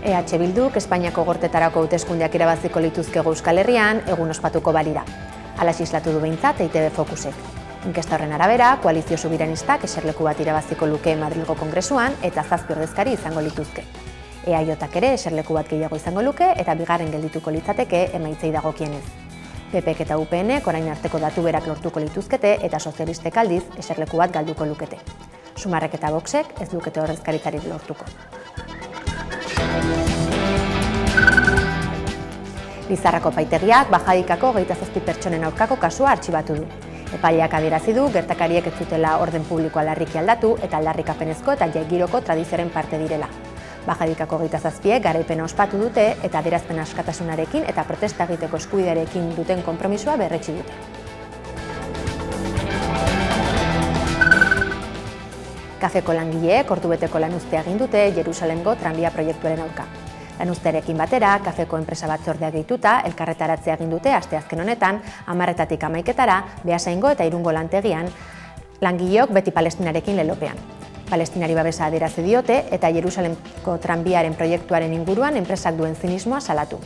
EH Bilduk Espainiako gortetarako hauteskundeak irabaziko lituzkego Euskal Herrian egun ospatuko balira. Alaxe islatu du behintzat EITB Fokusek. Inkesta horren arabera, koalizio subiranistak eserleku bat irabaziko luke Madrilgo Kongresuan eta 7 ordezkari izango lituzke. EAJak ere eserleku bat gehiago izango luke eta bigarren geldituko litzateke emaitzei dagokienez. PPek eta UPNek orain arteko datu berak lortuko lituzkete eta sozialistek aldiz eserleku bat galduko lukete. Sumarrek eta Voxek ez lukete ordezkaritzarik lortuko. Lizarrako epaitegiak Bajadikako 27 pertsonen aurkako kasua artxibatu du. Epaileak adierazi du gertakariek ez zutela orden publikoa larriki aldatu eta aldarrikapenezko eta jaigiroko tradizioaren parte direla. Bajadikako 27ek garaipena ospatu dute eta adierazpen askatasunarekin eta protesta egiteko eskubidearekin duten konpromisoa berretsi dute. Kafeko langileek ordubeteko lanuztea egin dute Jerusalemgo tranbia proiektuaren aurka. Lanuztearekin batera, Kafeko enpresa batzordea gehituta, elkarretaratzea egin dute asteazken honetan, 10:00 11:00 Beasaingo eta Irungo lantegian, langileok beti Palestinarekin lelopean. Palestinari babesa adierazi diote eta Jerusalemko tranbiaren proiektuaren inguruan enpresak duen zinismoa salatu.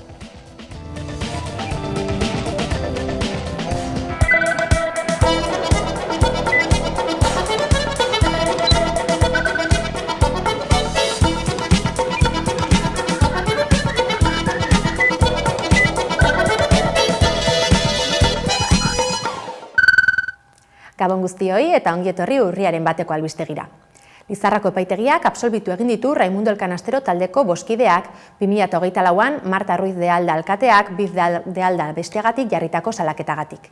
Gabon guztioi eta ongi etorri urriaren bateko albistegira. Lizarrako epaitegiak absolbitu egin ditu Raimundo Elkanastero taldeko boskideak 2024an Marta Ruiz de Alda alkateak Biz de Alda besteagatik jarritako salaketagatik.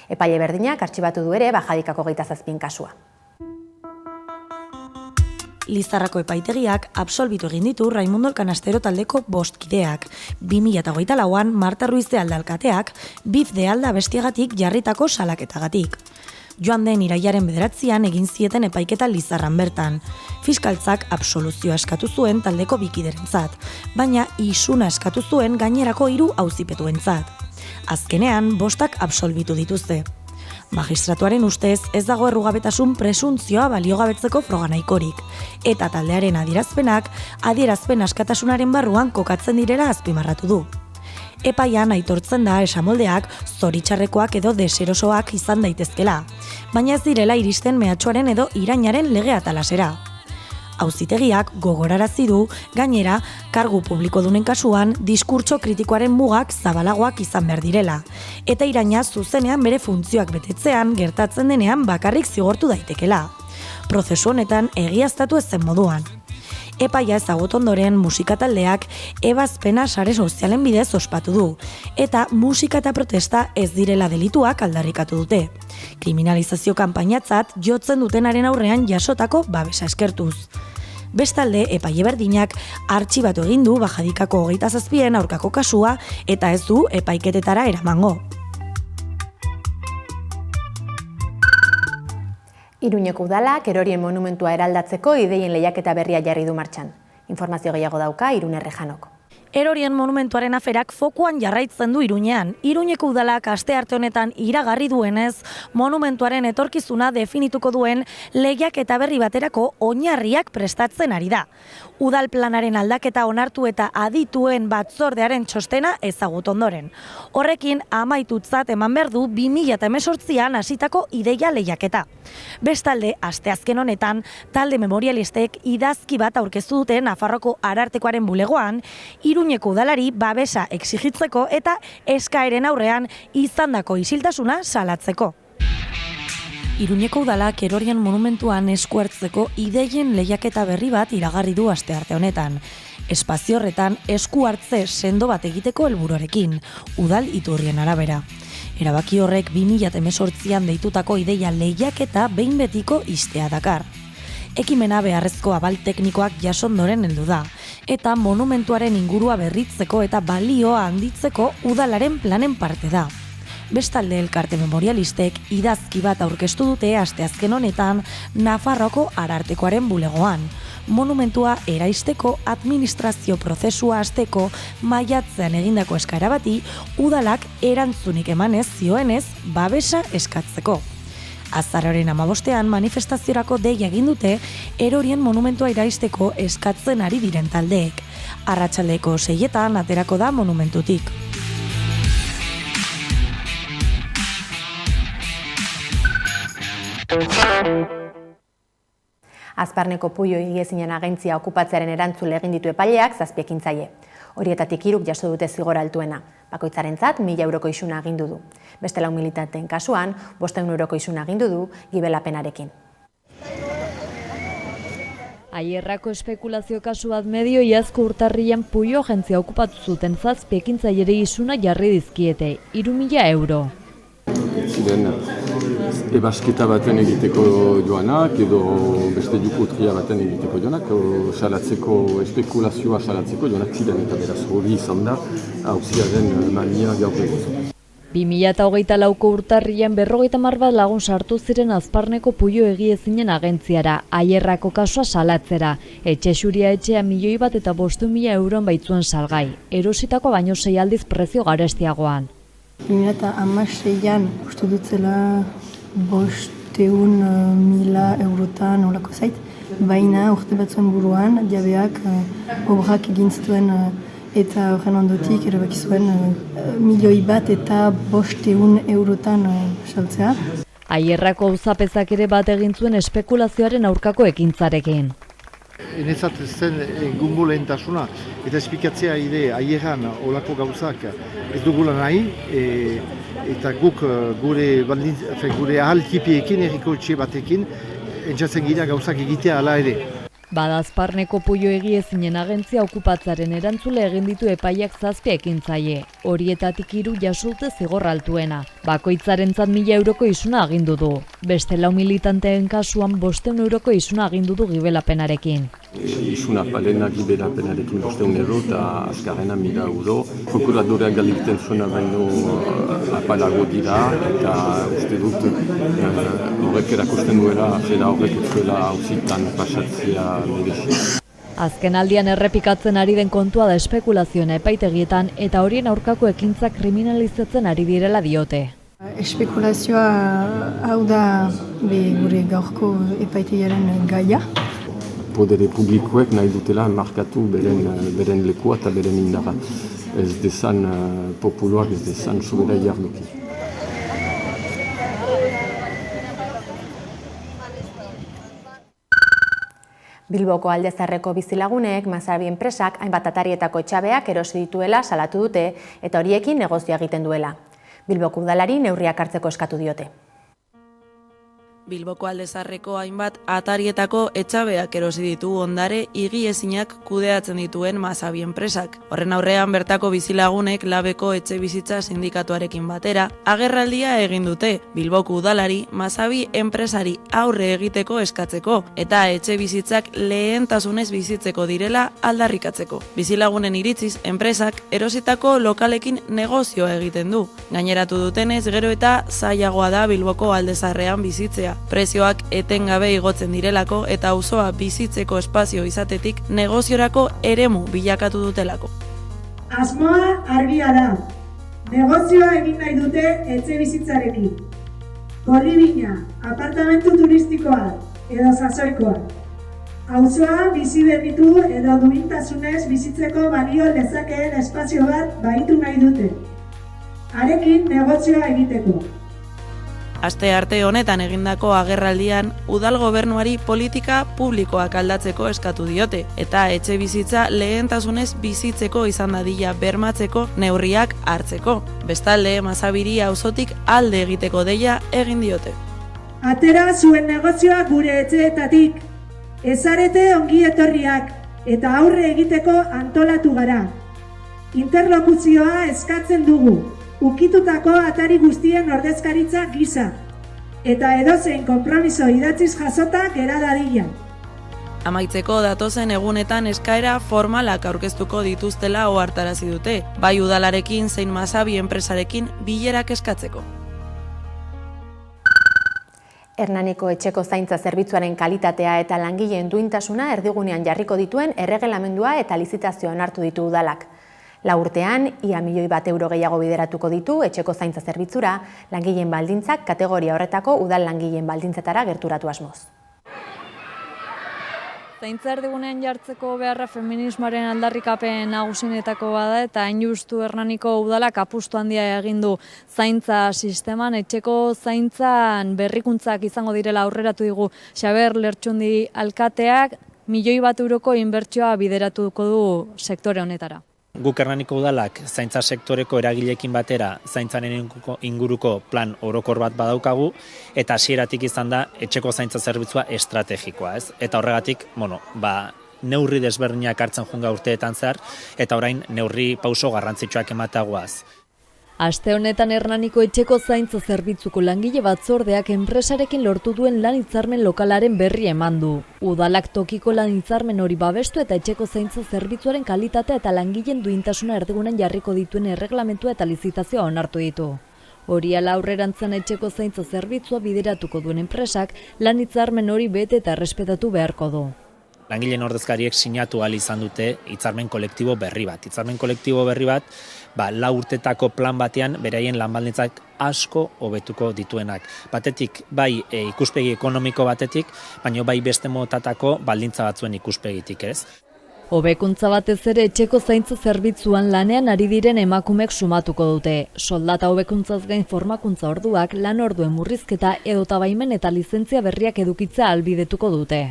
Epaile berdinak artxibatu du ere Bajadikako 27 kasua. Lizarrako epaitegiak absolbitu egin ditu Raimundo Elkanastero taldeko boskideak 2024an Marta Ruiz de Alda alkateak Biz de Alda besteagatik jarritako salaketagatik. Joan den irailaren 9an egin zieten epaiketa Lizarran bertan. Fiskaltzak absoluzioa eskatu zuen taldeko bikiderentzat, baina isuna eskatu zuen gainerako 3 auzipetuentzat. Azkenean, 5 absolbitu dituzte. Magistratuaren ustez ez dago errugabetasun presuntzioa baliogabetzeko froga nahikorik, eta taldearen adierazpen askatasunaren barruan kokatzen direla azpimarratu du. Epaian aitortzen da esamoldeak zoritxarrekoak edo deserosoak izan daitezkela, baina ez direla iristen mehatxuaren edo irainaren lege atalasera. Auzitegiak gogorarazi du, gainera, kargu publikodunen kasuan diskurtso kritikoaren mugak zabalagoak izan behar direla, eta iraina zuzenean bere funtzioak betetzean gertatzen denean bakarrik zigortu daitekela. Prozesu honetan egiaztatu ez zen moduan. Epaia ezagut ondoren musika taldeak ebazpena sare sozialen bidez ospatu du, eta musika eta protesta ez direla delituak aldarrikatu dute. Kriminalizazio kanpainatzat jotzen dutenaren aurrean jasotako babesa eskertuz. Bestalde, epaile berdinak artxibatu egin du Bajadikako 27en aurkako kasua eta ez du epaiketetara eramango. Iruñeko udalak erorien monumentua eraldatzeko ideien lehiaketa berria jarri du martxan. Informazio gehiago dauka Irune Errejanok. Erorien monumentuaren aferak fokuan jarraitzen du Iruñean. Iruñeko udalak astearte honetan iragarri duenez, monumentuaren etorkizuna definituko duen lehiaketa berri baterako oinarriak prestatzen ari da. Udal planaren aldaketa onartu eta adituen batzordearen txostena ezagut ondoren. Horrekin amaitutzat eman behar du 2018an hasitako ideia lehiaketa. Bestalde, asteazken honetan, talde memorialistek idazki bat aurkeztu dute Nafarroko Arartekoaren bulegoan, Iruñeko udalari babesa exigitzeko eta eskaeren aurrean izandako isiltasuna salatzeko. Iruñeko udalak erorien monumentuan esku hartzeko ideien lehiaketa berri bat iragarri du astearte honetan. Espazio horretan esku hartze sendo bat egiteko helburuarekin, udal iturrien arabera. Erabaki horrek 2018an deitutako ideia lehiaketa behin betiko istea dakar. Ekimena beharrezko abal teknikoak jasondoren heldu da, eta monumentuaren ingurua berritzeko eta balioa handitzeko udalaren planen parte da. Bestalde elkarte memorialistek idazki bat aurkeztu dute asteazken honetan Nafarroko Arartekoaren bulegoan. Monumentua eraisteko administrazio prozesua hasteko maiatzean egindako eskaera bati udalak erantzunik emanez zioenez babesa eskatzeko. Azaroaren 15ean manifestaziorako deia egin dute erorien monumentua iraisteko eskatzen ari diren taldeek. Arratsaldeko 6etan aterako da monumentutik. Azparneko Puio higiezinen agentzia okupatzearen erantzule egin ditu epaileak 7 ekintzaile. Horietatik 3 jaso dute zigor altuena. Bakoitzarentzat 1.000 euroko isuna agindu du. Beste 4 militanteen kasuan 500 euroko isuna agindu du gibelapenarekin. Aierrako espekulazio kasu bat medio iazko urtarrian Puio agentzia okupatu zuten 7 ekintzaileri isuna jarri dizkiete, 3.000 euro. Ziren ebasketa baten egiteko joanak edo beste jukutria baten egiteko joanak, espekulazioa salatzeko joanak ziren eta beraz hori izan da auziaren mania gaur egun. 2024ko urtarrian 50 bat lagun sartu ziren Azparneko Puio higiezinen agentziara, Aierrako kasua salatzera. Etxe xuria etxea 1.000 eta 500.000 euron baitzuen salgai. Erositako baino 6 aldiz prezio garestiagoan. 2016an uste dutzela 500.000 eurotan olako zait, baina urte batzuen buruan, jabeak obrak egin zituen eta horren ondotik erabaki zuen 1.000.000 eta 500 eurotan saltzea. Aierrako auzapezak ere bat egin zuen espekulazioaren aurkako ekintzarekin. Enezat zen gungo lehentasuna eta espikatzea ide Aierran olako gauzak ez dugula nahi eta guk gure ahaltipiekin erriko etxe batekin entzatzen gira gauzak egitea ala ere. Bada Azparneko Puio higiezinen agentzia okupatzaren erantzule egin ditu epaiak 7 ekintzaile. Horietatik 3 jasute zigor altuena. Bakoitzarentzat 1.000 euroko isuna agindu du. Beste 4 militanteen kasuan 500 euroko isuna agindu du gibelapenarekin. Isuna palena gibelapenarekin 500 euro eta azkarrena 1.000 euro. Prokuradoreak galdetzen zuena baino apalago dira eta uste dut horrek erakusten duela, zera horrek zuela auzitan pasatzea. Azken aldian errepikatzen ari den kontua da espekulazioen epaitegietan eta horien aurkako ekintzak kriminalizatzen ari direla diote. Espekulazioa hau da gure gaurko epaitegiaren gaia. Podere publikoek nahi dutela markatu beren lekua eta beren indara. Ez dezan populoak, ez dezan sobera jarduki. Bilboko Aldezarreko bizilagunek Masabi enpresak hainbat atarietako etxabeak erosi dituela salatu dute eta horiekin negozioa egiten duela. Bilboko udalari neurriak hartzeko eskatu diote. Bilboko Aldezarreko hainbat atarietako etxabeak erosi ditu ondare higiezinak kudeatzen dituen Masabi enpresak. Horren aurrean bertako bizilagunek Labeko etxe bizitza sindikatuarekin batera agerraldia egin dute Bilboko udalari Masabi enpresari aurre egiteko eskatzeko eta etxe bizitzak lehentasunez bizitzeko direla aldarrikatzeko. Bizilagunen iritziz enpresak erositako lokalekin negozioa egiten du. Gaineratu dutenez gero eta zailagoa da Bilboko Aldezarrean bizitzea. Prezioak etengabe igotzen direlako eta auzoa bizitzeko espazio izatetik negoziorako eremu bilakatu dutelako. Asmoa argia da. Negozioa egin nahi dute etxe bizitzarekin. Kolibina, apartamentu turistikoa edo sasoikoa. Auzoa bizi berritu edo duintasunez bizitzeko balio lezakeen espazio bat bahitu nahi dute. Harekin negozioa egiteko. Aste arte honetan egindako agerraldian, udal gobernuari politika publikoak aldatzeko eskatu diote, eta etxe bizitza lehentasunez bizitzeko izan dadila bermatzeko neurriak hartzeko. Bestalde, Masabiri auzotik alde egiteko deia egin diote. Atera zuen negozioa gure etxeetatik, ezarete ongi etorriak eta aurre egiteko antolatu gara. Interlokuzioa eskatzen dugu. Ukitutako atari guztien ordezkaritza gisa, eta edozein konpromiso idatziz jasota gera dadila. Amaitzeko datozen egunetan eskaera formalak aurkeztuko dituztela ohartarazi dute, bai udalarekin zein Masabi enpresarekin bilerak eskatzeko. Hernaniko etxeko zaintza zerbitzuaren kalitatea eta langileen duintasuna erdigunean jarriko dituen erregelamendua eta lizitazioa onartu ditu udalak. Lau urtean, ia €1.000.000 gehiago bideratuko ditu etxeko zaintza zerbitzura, langileen baldintzak kategoria horretako udal langileen baldintzetara gerturatu asmoz. Zaintza erdigunean jartzeko beharra feminismoaren aldarrikapen nagusienetako bada eta hain justu Hernaniko udalak apustu handia egin du zaintza sisteman, etxeko zaintzan berrikuntzak izango direla aurreratu digu Xaber Lertxundi alkateak, €1.000.000 inbertsioa bideratuko du sektore honetara. Guk Hernaniko udalak zaintza sektoreko eragileekin batera zaintzaren inguruko plan orokor bat badaukagu eta hasieratik izan da etxeko zaintza zerbitzua estrategikoa, ez? Eta horregatik, neurri desberdinak hartzen junga urteetan zehar eta orain neurri pauso garrantzitsuak emateagoaz. Aste honetan Hernaniko etxeko zaintza zerbitzuko langile batzordeak enpresarekin lortu duen lan hitzarmen lokalaren berri eman du. Udalak tokiko lan hitzarmen hori babestu eta etxeko zaintza zerbitzuaren kalitatea eta langileen duintasuna erdigunen jarriko dituen erreglamentua eta lizitazioa onartu ditu. Hori ala aurrerantzan etxeko zaintza zerbitzua bideratuko duen enpresak lan hitzarmen hori bete eta errespetatu beharko du. Langileen ordezkariek sinatu ahal izan dute hitzarmen kolektibo berri bat. Hitzarmen kolektibo berri bat, 4 urtetako plan batean beraien lanbaldintzak asko hobetuko dituenak. Batetik, bai ikuspegi ekonomiko batetik, baina bai beste motatako baldintza batzuen ikuspegitik, ez? Hobekuntza batez ere etxeko zaintza zerbitzuan lanean ari diren emakumeek sumatuko dute. Soldata hobekuntzaz gain formakuntza orduak, lan orduen murrizketa edota baimen eta lizentzia berriak edukitza ahalbidetuko dute.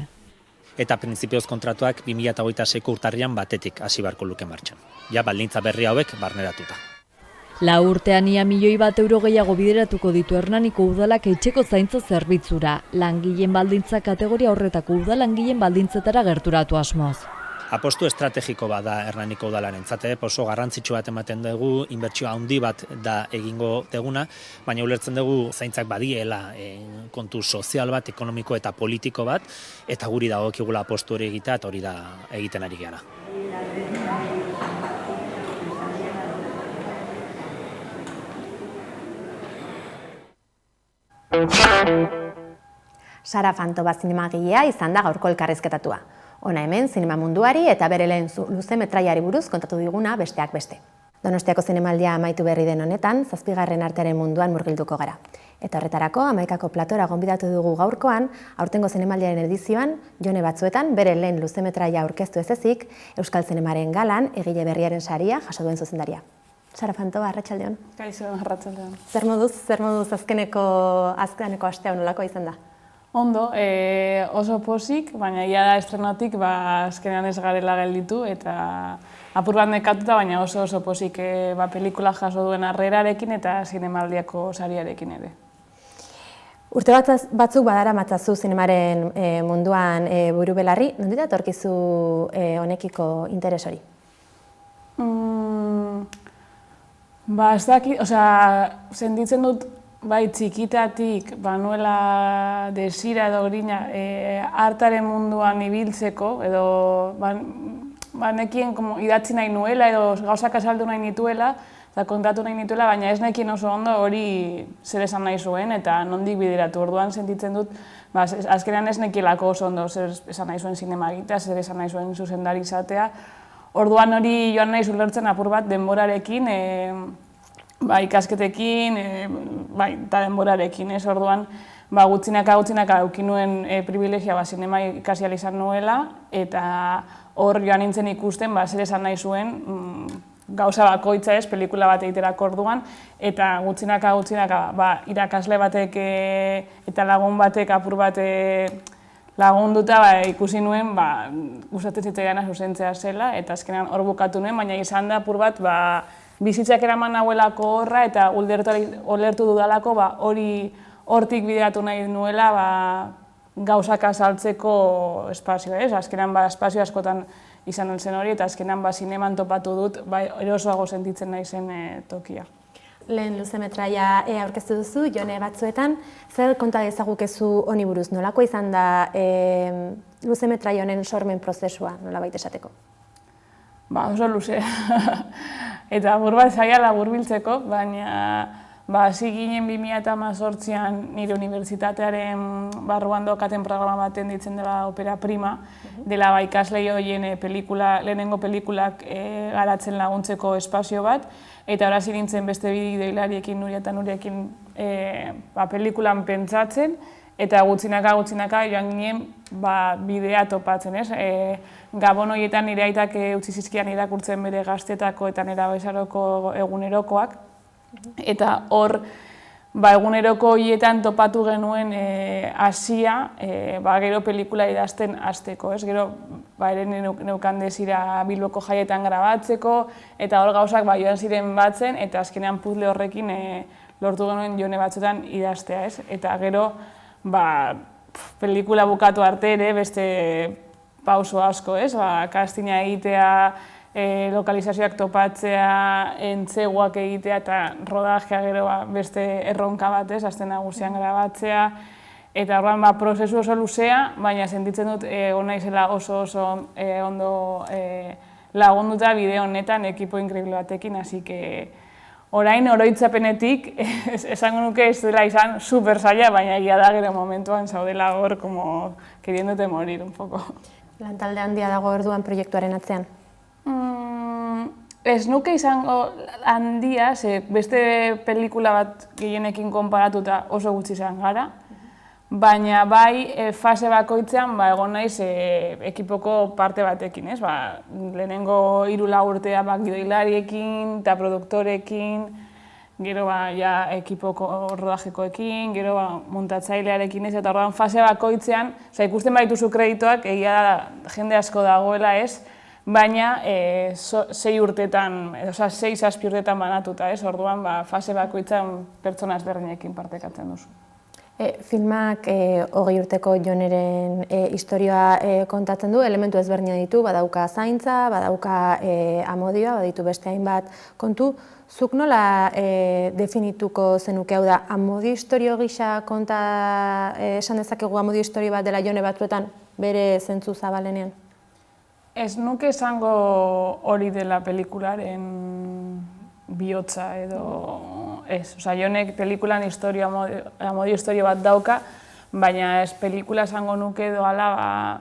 Eta printzipioz kontratuak 2026ko urtarrian batetik hasi beharko luke martxan. Ja baldintza berri hauek barneratuta. 4 urtean ia €1.000.000 gehiago bideratuko ditu Hernaniko udalak etxeko zaintza zerbitzura. Langileen baldintza kategoria horretako udal langileen baldintzetara gerturatu asmoz. Apostu estrategiko bat da Hernaniko udalarentzat, oso garrantzitsu bat ematen dugu, inbertsio handi bat da egingo deguna, baina ulertzen dugu zaintzak badiela kontu sozial bat, ekonomiko eta politiko bat, eta guri dagokigula apostu hori egitea, eta hori da egiten ari gara. Sara Fantova zinemagilea izan da gaurko elkarrizketatua. Hona hemen zinema munduari eta bere lehen luze-metraiari buruz kontatu diguna besteak beste. Donostiako zinemaldia amaitu berri den honetan, 7. artearen munduan murgilduko gara. Eta horretarako, 11ko platora gonbidatu dugu gaurkoan, aurtengo zinemaldiaren edizioan, Jone Batzuetan bere lehen luze-metraia aurkeztu ez ezik, Euskal Zinemaren galan egile berriaren saria jaso duen zuzendaria. Sara Fantova, arratsaldeon. Kaixo, arratsaldeon. Zer moduz azkeneko astea nolako izan da? Ondo, oso pozik, baina ia da estrenotik azkenean ez garela gelditu eta apur bat nekatuta, baina oso pozik pelikula jaso duen harrerarekin eta zinemaldiako sariarekin ere. Urte batzuk badara matzazu zinemaren munduan buru belarri, nondik datorkizu honekiko interes hori? Ez dakit, sentitzen dut bai txikitatik banuela desira edo grina artaren munduan ibiltzeko edo nekien idatzi nahi nuela edo gauzak azaldu nahi nituela eta kontatu nahi nituela, baina ez nekien oso ondo hori zer esan nahi zuen eta nondik bideratu. Orduan sentitzen dut, azkenean ez nekielako oso ondo zer esan nahi zuen zinema egitea, zer esan nahi zuen zuzendari izatea. Orduan hori joan nahi ulertzen apur bat denborarekin, ikasketekin, eta denborarekin, ez orduan, gutxinaka eduki nuen privilegioa zinema ikasi ahal izan nuela, eta hor joan nintzen ikusten, zer esan nahi zuen, gauza bakoitza ez, pelikula bat egiterako orduan, eta gutxinaka irakasle batek eta lagun batek apur bat lagunduta ikusi nuen, gustatzen zitzaidan zuzentzea zela, eta azkenean hor bukatu nuen, baina izan da apur bat, bizitzak eraman nahuelako horra eta ulertu dudalako hori hortik bideratu nahi nuela gauzak azaltzeko espazioa, ez? Azkenan espazio askotan izan zen hori eta azkenan zineman topatu dut erosoago sentitzen nahi zen tokia. Lehen luze-metraia aurkeztu duzu, Jone Batzuetan, zer konta dezagukezu honi buruz, nolako izan da luze-metraia honen sormen prozesua, nolabait esateko? Oso luze. Eta apur bat zaila laburbiltzeko, baina hasi ginen 2018an nire unibertsitatearen barruan daukaten programa baten ditzen dela Opera Prima, dela ikaslei horien lehenengo pelikulak garatzen laguntzeko espazio bat, eta hori hasi nintzen beste bideoilariekin, Nuria eta Nuriakin pelikulan pentsatzen, eta gutxinaka joan ginen bidea topatzen, ez? Gabon horietan nire aitak utzi zizkian irakurtzen bere gaztetako eta nera bezaroko egunerokoak, eta hor eguneroko horietan topatu genuen hasia gero pelikula idazten hasteko, ez? Gero ere neukan desira Bilboko jaietan grabatzeko, eta hor gauzak joan ziren batzen, eta azkenean puzzle horrekin lortu genuen jone batzuetan idaztea, ez? Eta gero pelikula bukatu arte ere beste pauso asko, ez? Castinga egitea, lokalizazioak topatzea, entzeguak egitea eta rodajea gero beste erronka bat, ez? Aste nagusian grabatzea. Eta horren prozesu oso luzea, baina sentitzen dut naizela oso ondo lagunduta bideo honetan ekipo inkreíble batekin, así que orain oroitzapenetik esango nuke ez dela izan super zaila, baina egia da gero momentuan zaudela hor como queriéndote morir un poco. Lantalde handia dago orduan proiektuaren atzean? Ez nuke izango handia, beste pelikula bat gehienekin konparatuta oso gutxi izan gara, baina fase bakoitzean egon naiz ekipoko parte batekin, ez? Lehenengo 3 urtea gidoilariekin eta produktorekin, gero ekipoko rodajekoekin, gero montatzailearekin, ez? Eta orduan fase bakoitzean, ikusten badituzu kreditoak, egia da jende asko dagoela, ez? Baina 6 urtetan, 6-7 urtetan banatuta, ez? Orduan fase bakoitzean pertsona ezberdinekin partekatzen duzu. Filmak 20 urteko Joneren istorioa kontatzen du, elementu ezberdina ditu, badauka zaintza, badauka amodioa, baditu beste hainbat kontu. Zuk nola definituko zenuke, hau da, amodio historio gisa esan dezakegu amodio historio bat dela Jone batzuetan bere zentzu zabalenean? Ez nuke esango hori dela pelikularen bihotza edo ez. Jonek pelikulan amodio historio bat dauka, baina ez pelikula esango nuke edo ala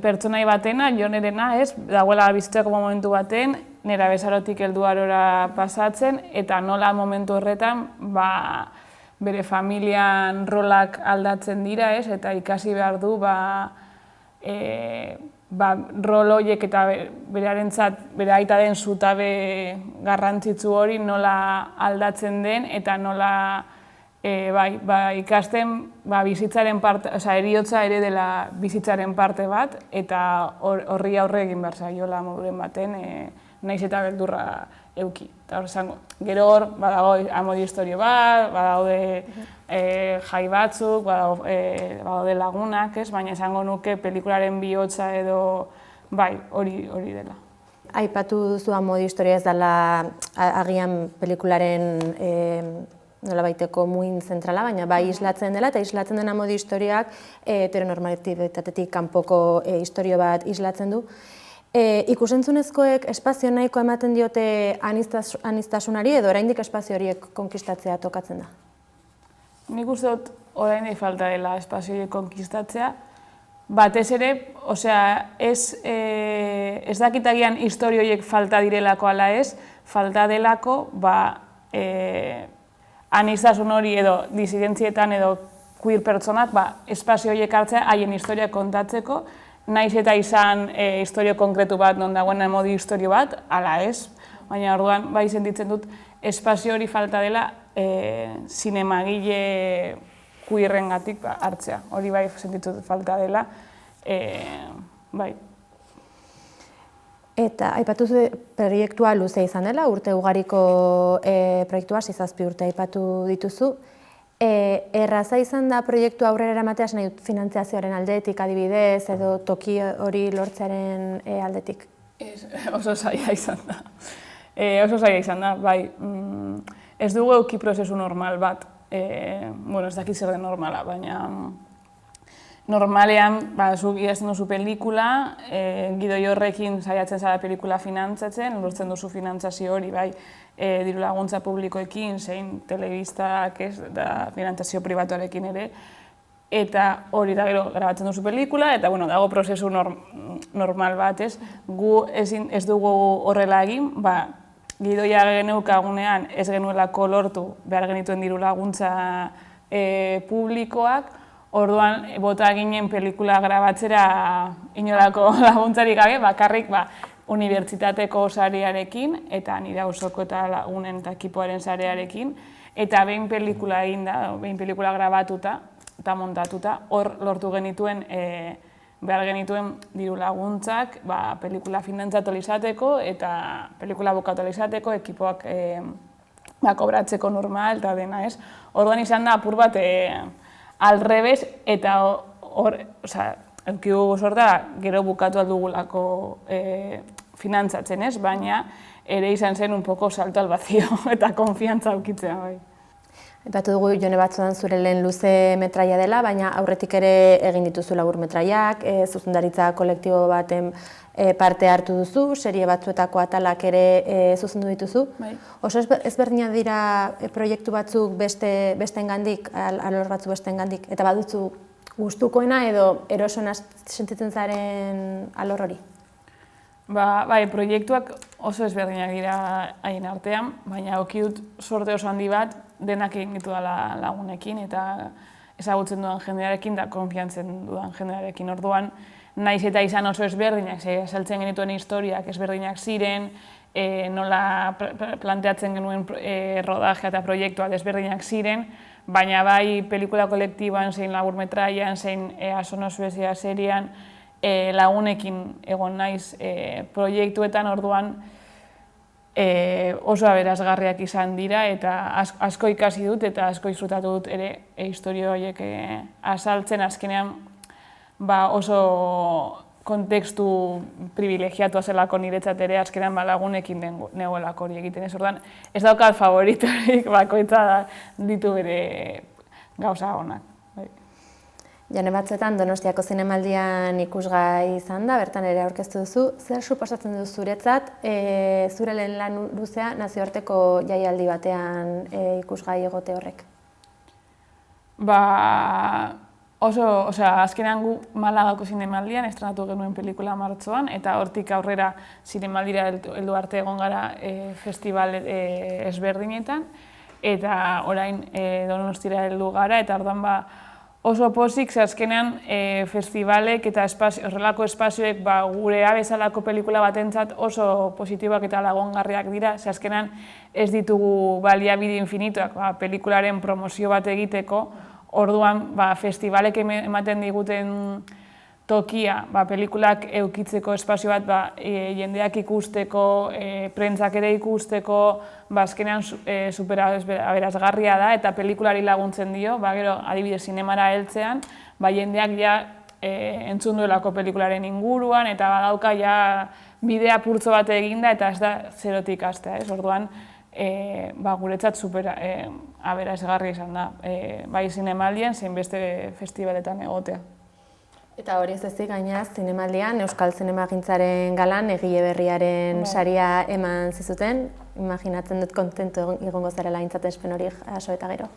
pertsonai batena, Jonerena, ez, dagoela bizitzako momentu baten, nera bezarotik heldu arora pasatzen, eta nola momentu horretan bere familian rolak aldatzen dira, ez, eta ikasi behar du rol horiek eta berarentzat, bere aita den zutabe garrantzitsu hori nola aldatzen den eta nola ikasten bizitzaren parte, heriotza ere dela bizitzaren parte bat eta horri aurre egin behar zaiola moduren baten naiz eta beldurra euki. Gero hor, badago amodio historio bat, badaude jai batzuk, badaude lagunak, baina esango nuke pelikularen bihotza edo hori dela. Aipatu duzu amodio historia ez dela agian pelikularen nolabaiteko muin zentrala, baina islatzen dela, eta islatzen den amodio historiak heteronormatibitatetik kanpoko historio bat islatzen du. Ikusentzunezkoek espazio nahiko ematen diote aniztasunari edo oraindik espazio horiek konkistatzea tokatzen da? Nik uste dut oraindik falta dela espazio horiek konkistatzea. Batez ere, ez dakitagian historio horiek falta direlako ala ez, falta delako aniztasun hori edo disidentzietan edo queer pertsonak espazio horiek hartzea haien historia kontatzeko, naiz eta izan historio konkretu bat, non dagoen amodio historio bat, ala ez, baina orduan sentitzen dut espazio hori falta dela zinemagile queerrengatik hartzea. Hori sentitzen dut falta dela, Eta aipatu proiektua luze izan dela, urte ugariko proiektua, 7 urte aipatu dituzu. Erraza izan da proiektu aurrera eramatea, finantziazioaren aldetik adibidez, edo toki hori lortzearen aldetik? Oso zaila izan da. Bai. Ez dugu euki prozesu normal bat. Ez dakit zer den normala, baina normalean, zuk idazten duzu pelikula, gidoi horrekin saiatzen zara pelikula finantzatzen, lortzen duzu finantzazio hori, bai, diru laguntza publikoekin, zein telebistak ez, da finantzazio pribatuarekin ere, eta hori da gero grabatzen duzu pelikula, eta bueno, dago prozesu normal bat, ez? Gu ez dugu horrela egin, gidoia geneukagunean ez genuelako lortu behar genituen diru laguntza publikoak, orduan bota ginen pelikula grabatzera inolako laguntzarik gabe, bakarrik unibertsitateko sarearekin eta nire auzoko eta lagunen eta ekipoaren sarearekin, eta behin pelikula eginda, behin pelikula grabatuta eta montatuta, hor lortu genituen behar genituen diru laguntzak pelikula finantzatu izateko eta pelikula bukatu izateko, ekipoak kobratzeko normal eta dena ez. Orduan izan da apur bat alrebez eta hor, eukigu sorta gero bukatu aldugulako finantzatzen ez, baina ere izan zen un poco salto al vacío eta konfiantza aukitzea bai. Aipatu dugu Jone Batzudan zure lehen luze metraia dela, baina aurretik ere egin dituzu labur metraiak, zuzendaritza kolektibo baten parte hartu duzu, serie batzuetako atalak ere zuzendu dituzu. Oso ezberdina dira proiektu batzuk besteengandik, alor batzu besteengandik, eta baduzu gustukoena edo erosona sentitzen zaren alor hori? Bai, proiektuak oso ezberdinak dira haien artean, baina okidut sorte oso handi bat denak egin ditu dela lagunekin eta ezagutzen dudan jendearekin da konfiantzen dudan jendearekin. Orduan, naiz eta izan oso ezberdinak, saltzen genituen historiak ezberdinak ziren, nola planteatzen genuen rodajea eta proiektuak ezberdinak ziren, baina bai pelikula kolektiboan, zein laburmetraian, zein Asono Suezia serian, lagunekin egon naiz proiektuetan, orduan oso aberasgarriak izan dira eta asko ikasi dut eta asko disfrutatu dut ere historio horiek azaltzen. Azkenean oso kontekstu privilegiatua zelako niretzat ere, azkenean lagunekin negoelako hori egiten ez. Orduan, ez daukat favoritorik, bakoitza ditu bere gauza honak. Jone Batzuetan Donostiako zinemaldian ikusgai izan da, bertan ere aurkeztu duzu. Zer suposatzen du zuretzat, zure lehen lan luzea nazioarteko jaialdi batean ikusgai egote horrek? Azkenean gu Malagako zinemaldian estrenatu genuen pelikula martxoan, eta hortik aurrera zinemaldira heldu arte egon gara festival ezberdinetan, eta orain Donostira heldu gara, eta orduan oso pozik, ze azkenean festivalek eta horrelako espazioek gurea bezalako pelikula batentzat oso positiboak eta lagungarriak dira, ze azkenean ez ditugu baliabide infinituak pelikularen promozio bat egiteko, orduan festivalek ematen diguten tokia, pelikulak eukitzeko espazio bat jendeak ikusteko, prentzak ere ikusteko, azkenean superaberazgarria da eta pelikulari laguntzen dio, gero adibidez zinemara heltzean, jendeak ja entzun duelako pelikularen inguruan eta badauka ja bidea purtzo bat eginda eta ez da zerotik hastea, orduan guretzat superaberazgarria izan da, bai zinemaldien, zein beste festivaletan egotea. Eta hori ez ezik gainaz, zinemaldian, Euskal Zinemagintzaren galan egile berriaren saria eman zizuten. Imaginatzen dut kontentu egongo zarela aintzatespen hori jaso eta gero.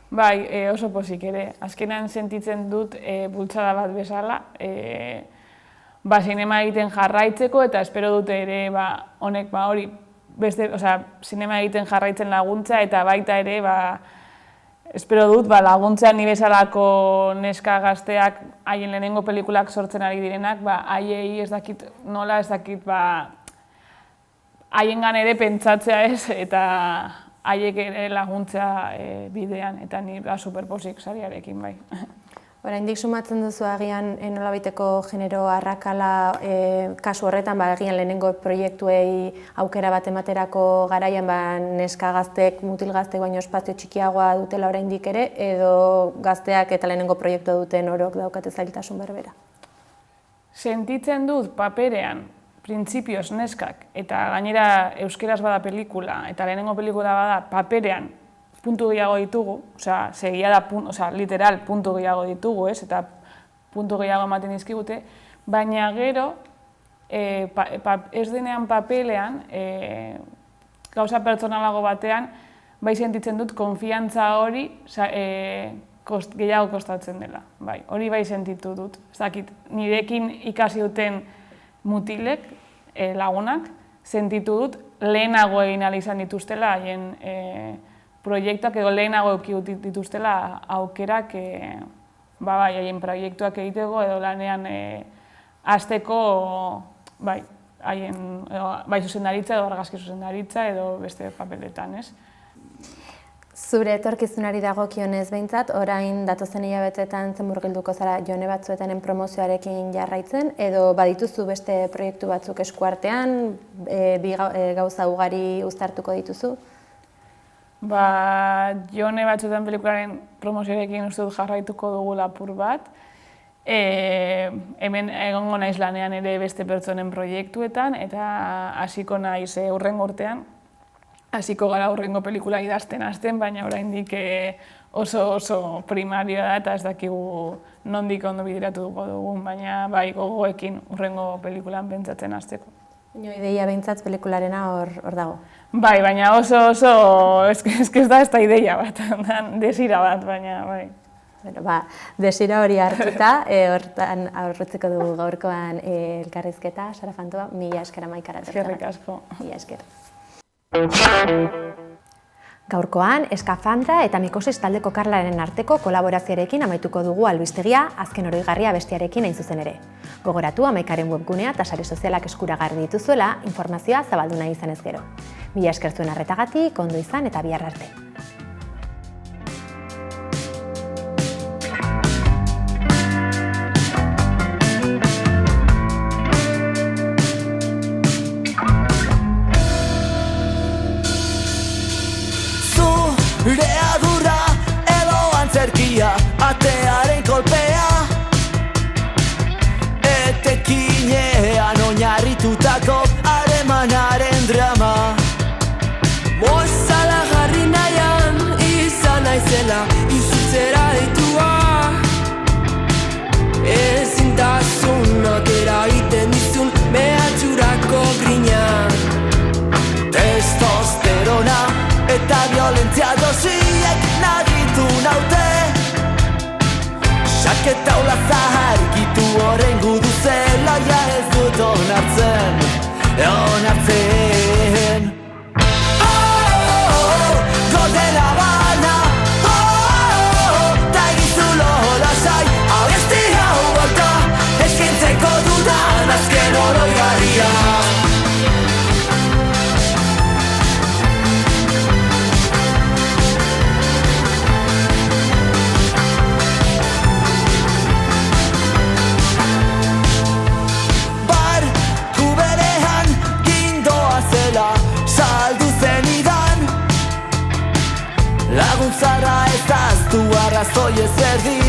Bai, oso pozik ere. Azkenean sentitzen dut bultzada bat bezala, zinema egiten jarraitzeko eta espero dute ere honek hori zinema egiten jarraitzen laguntza eta baita ere espero dut laguntza ni bezalako neska gazteak haien lehenengo pelikulak sortzen ari direnak, haiei ez dakit nola, ez dakit haiengan ere pentsatzea ez eta haiek ere laguntza bidean eta ni superpozik sariarekin bai. Oraindik sumatzen duzu agian nolabaiteko genero arrakala kasu horretan, agian lehenengo proiektuei aukera bat ematerako garaian neska gaztek, mutil gaztek baino espazio txikiagoa dutela oraindik ere, edo gazteak eta lehenengo proiektua duten orok daukate zailtasun berbera? Sentitzen dut paperean, printzipioz neskak, eta gainera euskeraz bada pelikula, eta lehenengo pelikula bada paperean, puntu gehiago ditugu, segia da, literal puntu gehiago ditugu, eta puntu gehiago ematen dizkigute, baina gero, ez denean papelean, gauza pertsonalago batean, bai sentitzen dut konfiantza hori gehiago kostatzen dela. Hori bai sentitu dut. Ez dakit, nirekin ikasi duten mutilek, lagunak, sentitu dut lehenago egin ahal izan dituztela haien proiektuak edo lehenago eduki dituztela aukerak haien proiektuak egiteko edo lanean hasteko bai zuzendaritza edo argazki zuzendaritza edo beste papeletan, ez? Zure etorkizunari dagokionez behintzat, orain datozen hilabeteetan murgilduko zara Jone Batzuetenen promozioarekin jarraitzen, edo badituzu beste proiektu batzuk eskuartean, gauza ugari uztartuko dituzu? Jone Batzueten pelikularen promozioarekin uste dut jarraituko dugu lapur bat. Hemen egongo naiz lanean ere beste pertsonen proiektuetan, eta hasiko naiz hurrengo urtean. Hasiko gara hurrengo pelikula idazten hasten, baina oraindik oso primarioa da eta ez dakigu nondik ondo bideratuko dugun, baina bai gogoekin hurrengo pelikulan pentsatzen hasteko. Ideia behintzat pelikularena hor dago? Bai, baina oso, ez da ideia bat, desira bat, baina bai. Desira hori hartuta, hortan aurretzeko dugu gaurkoan elkarrizketa, Sara Fantoa, mila esker Amaikara. Eskerrik asko. Mila esker. Gaurkoan, Eskafandra eta Mikosis taldeko Karlaren arteko kolaborazioarekin amaituko dugu albistegia, azken oroigarria bestiarekin hain zuzen ere. Gogoratu Amaikaren webgunea eta sare sozialak eskuragarri dituzuela, informazioa zabaldu nahi izanez gero. Mila esker zuen arretagatik, ondo izan eta bihar arte. Reagurra edo antzerkia, atearen kolpea, etekinean oinarritutako haremanaren drama. Mozala jarri nahian, izan naizela, izutzera ditua, ezintasun atera iten dizun mehatxurako grina. Testosterona eta violentzia dosiek nagitu naute, saketa ula zaharkitu horren gudu zela, ja ez dut onartzen. Godela bana, ta egizu lasai, abesti hau bolta, eskintzeko dudan azken oroigarria. Laguntzara ez aztu arrazoi ezberdin.